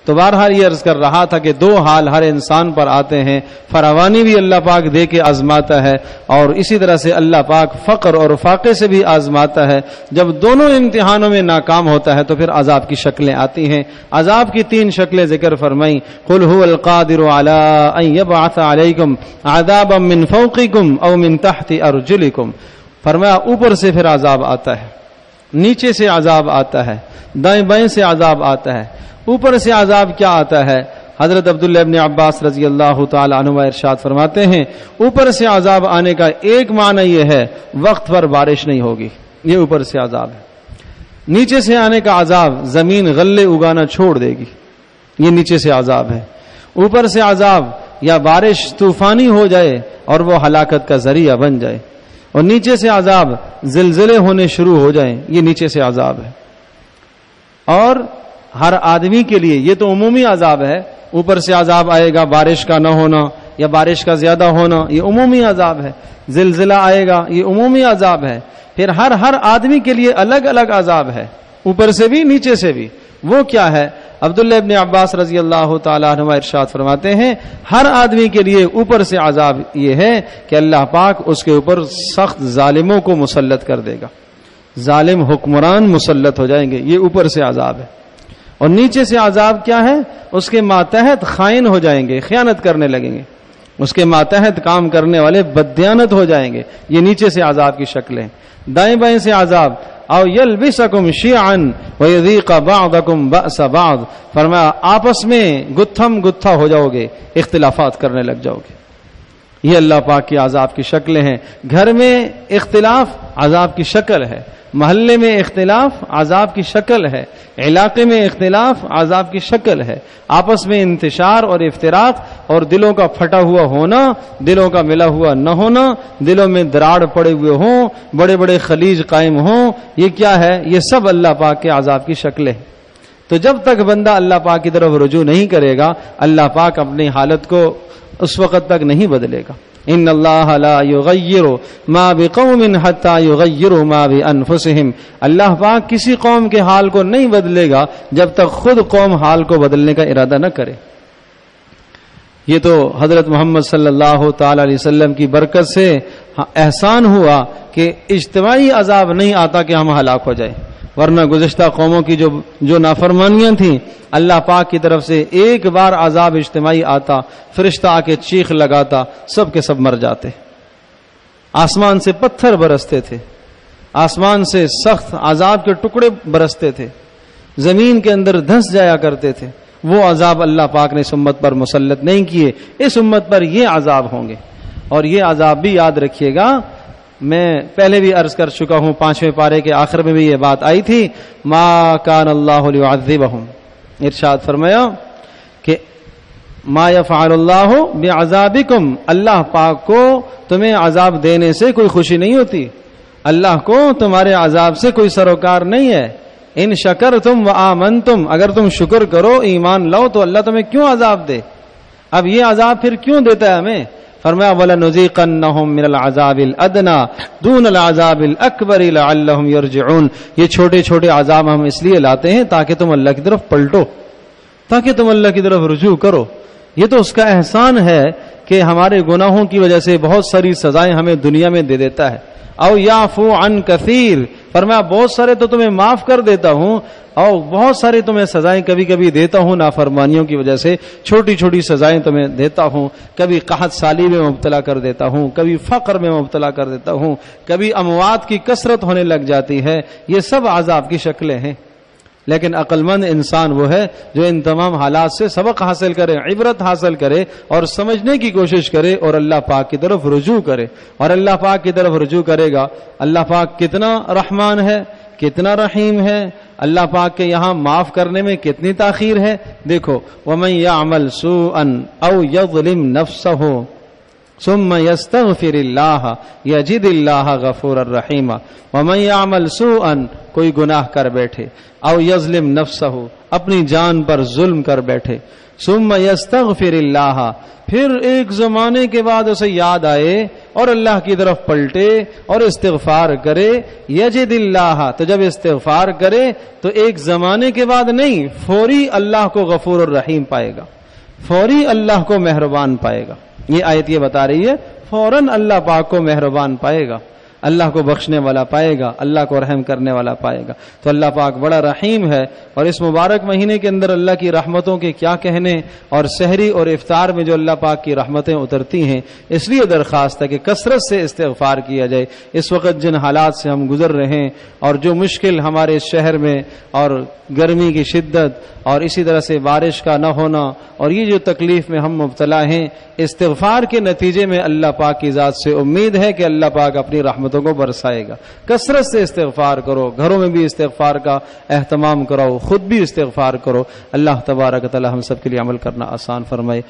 تو بہرحال یہ عرض کر رہا تھا کہ دو حال ہر انسان پر آتے ہیں، فراوانی بھی اللہ پاک دے کے آزماتا ہے، اور اسی طرح سے اللہ پاک فقر اور فاقے سے بھی آزماتا ہے۔ جب دونوں امتحانوں میں ناکام ہوتا ہے تو پھر عذاب کی شکلیں آتی ہیں۔ عذاب کی 3 شکلیں ذکر فرمائیں، قل هو القادر على ان يبعث عليكم عذابا من فوقكم او من تحت ارجلكم، فرمایا اوپر سے پھر عذاب آتا ہے، نیچے سے عذاب آتا ہے، دائیں بائیں سے عذاب آتا ہے۔ اوپر سے عذاب کیا آتا ہے؟ حضرت عبداللہ ابن عباس رضی اللہ تعالی عنہ ارشاد فرماتے ہیں اوپر سے عذاب آنے کا ایک معنی یہ ہے وقت پر بارش نہیں ہوگی، یہ اوپر سے عذاب ہے۔ نیچے سے آنے کا عذاب زمین غلے اگانا چھوڑ دے گی، یہ نیچے سے عذاب ہے۔ اوپر سے عذاب یا بارش طوفانی ہو جائے اور وہ ہلاکت کا ذریعہ بن جائے، اور نیچے سے عذاب زلزلے ہونے شروع ہو جائیں، یہ نیچے سے عذاب ہے۔ اور ہر آدمی کے لیے یہ تو عمومی عذاب ہے، اوپر سے عذاب آئے گا، بارش کا نہ ہونا یا بارش کا زیادہ ہونا یہ عمومی عذاب ہے، زلزلہ آئے گا یہ عمومی عذاب ہے۔ پھر ہر آدمی کے لیے الگ الگ عذاب ہے، اوپر سے بھی نیچے سے بھی۔ وہ کیا ہے؟ عبداللہ ابن عباس رضی اللہ تعالیٰ عنہ ارشاد فرماتے ہیں ہر آدمی کے لیے اوپر سے عذاب یہ ہے کہ اللہ پاک اس کے اوپر سخت ظالموں کو مسلط کر دے گا، ظالم حکمران مسلط ہو جائیں گے، یہ اوپر سے عذاب ہے۔ اور نیچے سے عذاب کیا ہے؟ اس کے ماتحت خائن ہو جائیں گے، خیانت کرنے لگیں گے، اس کے ماتحت کام کرنے والے بددیانت ہو جائیں گے، یہ نیچے سے عذاب کی شکلیں۔ دائیں بائیں سے عذاب، او یلبسکم شیعا ویذیق بعضکم بأس بعض، فرمایا آپس میں گتھم گتھا ہو جاؤ گے، اختلافات کرنے لگ جاؤ گے، یہ اللہ پاک کی عذاب کی شکلیں ہیں۔ گھر میں اختلاف عذاب کی شکل ہے، محلے میں اختلاف عذاب کی شکل ہے، علاقے میں اختلاف عذاب کی شکل ہے، آپس میں انتشار اور افتراق اور دلوں کا پھٹا ہوا ہونا، دلوں کا ملا ہوا نہ ہونا، دلوں میں دراڑ پڑے ہوئے ہوں، بڑے بڑے خلیج قائم ہوں، یہ کیا ہے؟ یہ سب اللہ پاک کے عذاب کی شکلیں ہیں۔ تو جب تک بندہ اللہ پاک کی طرف رجوع نہیں کرے گا اللہ پاک اپنی حالت کو اس وقت تک نہیں بدلے گا۔ ان اللہ لا یغیر ما بقوم حتی یغیروا ما بانفسہم، اللہ پاک کسی قوم کے حال کو نہیں بدلے گا جب تک خود قوم حال کو بدلنے کا ارادہ نہ کرے۔ یہ تو حضرت محمد صلی اللہ تعالی علیہ وسلم کی برکت سے احسان ہوا کہ اجتماعی عذاب نہیں آتا کہ ہم ہلاک ہو جائیں، ورنہ گزشتہ قوموں کی جو نافرمانیاں تھیں اللہ پاک کی طرف سے ایک بار عذاب اجتماعی آتا، فرشتہ آ کے چیخ لگاتا، سب کے سب مر جاتے، آسمان سے پتھر برستے تھے، آسمان سے سخت عذاب کے ٹکڑے برستے تھے، زمین کے اندر دھنس جایا کرتے تھے۔ وہ عذاب اللہ پاک نے اس امت پر مسلط نہیں کیے، اس امت پر یہ عذاب ہوں گے۔ اور یہ عذاب بھی یاد رکھیے گا، میں پہلے بھی عرض کر چکا ہوں، 5ویں پارے کے آخر میں بھی یہ بات آئی تھی، ما کان اللہ لیعذبہم، ارشاد فرمایا کہ ما یفعل اللہ بعذابکم، اللہ پاک کو تمہیں عذاب دینے سے کوئی خوشی نہیں ہوتی، اللہ کو تمہارے عذاب سے کوئی سروکار نہیں ہے۔ ان شکرتم وآمنتم، اگر تم شکر کرو ایمان لاؤ تو اللہ تمہیں کیوں عذاب دے؟ اب یہ عذاب پھر کیوں دیتا ہے ہمیں؟ فرمایا وَلَنُذِيقَنَّهُم مِّنَ الْعَذَابِ الْأَدْنَىٰ دُونَ الْعَذَابِ الْأَكْبَرِ لَعَلَّهُمْ يَرْجِعُونَ، یہ چھوٹے چھوٹے عذاب ہم اس لیے لاتے ہیں تاکہ تم اللہ کی طرف پلٹو، تاکہ تم اللہ کی طرف رجوع کرو۔ یہ تو اس کا احسان ہے کہ ہمارے گناہوں کی وجہ سے بہت ساری سزائیں ہمیں دنیا میں دے دیتا ہے۔ او یعفو عن کثیر، فرمایا بہت سارے تو تمہیں معاف کر دیتا ہوں، اور بہت سارے تمہیں سزائیں کبھی کبھی دیتا ہوں نافرمانیوں کی وجہ سے، چھوٹی چھوٹی سزائیں تمہیں دیتا ہوں، کبھی قحط سالی میں مبتلا کر دیتا ہوں، کبھی فقر میں مبتلا کر دیتا ہوں، کبھی اموات کی کثرت ہونے لگ جاتی ہے، یہ سب عذاب کی شکلیں ہیں۔ لیکن عقل مند انسان وہ ہے جو ان تمام حالات سے سبق حاصل کرے، عبرت حاصل کرے اور سمجھنے کی کوشش کرے اور اللہ پاک کی طرف رجوع کرے۔ اور اللہ پاک کی طرف رجوع کرے گا، اللہ پاک کتنا رحمان ہے، کتنا رحیم ہے، اللہ پاک کے یہاں معاف کرنے میں کتنی تاخیر ہے۔ دیکھو وَمَن يَعْمَلْ سُوءًا أَوْ يَظْلِمْ نَفْسَهُ ثم يستغفر اللہ یجد اللہ غفور الرحیم۔ ومن یعمل سوءا، کوئی گناہ کر بیٹھے، او یظلم نفسہ، اپنی جان پر ظلم کر بیٹھے، ثم یستغفر اللہ، پھر ایک زمانے کے بعد اسے یاد آئے اور اللہ کی طرف پلٹے اور استغفار کرے، یجد اللہ، تو جب استغفار کرے تو ایک زمانے کے بعد نہیں، فوری اللہ کو غفور الرحیم پائے گا، فوری اللہ کو مہربان پائے گا۔ یہ آیت یہ بتا رہی ہے فوراً اللہ پاک کو مہربان پائے گا، اللہ کو بخشنے والا پائے گا، اللہ کو رحم کرنے والا پائے گا۔ تو اللہ پاک بڑا رحیم ہے، اور اس مبارک مہینے کے اندر اللہ کی رحمتوں کے کیا کہنے، اور سحری اور افطار میں جو اللہ پاک کی رحمتیں اترتی ہیں، اس لیے درخواست ہے کہ کثرت سے استغفار کیا جائے۔ اس وقت جن حالات سے ہم گزر رہے ہیں اور جو مشکل ہمارے شہر میں، اور گرمی کی شدت، اور اسی طرح سے بارش کا نہ ہونا، اور یہ جو تکلیف میں ہم مبتلا ہیں، استغفار کے نتیجے میں اللہ پاک کی ذات سے امید ہے کہ اللہ پاک اپنی رحمتوں کو برسائے گا۔ کثرت سے استغفار کرو، گھروں میں بھی استغفار کا اہتمام کراؤ، خود بھی استغفار کرو۔ اللہ تبارک و تعالی ہم سب کے لیے عمل کرنا آسان فرمائے۔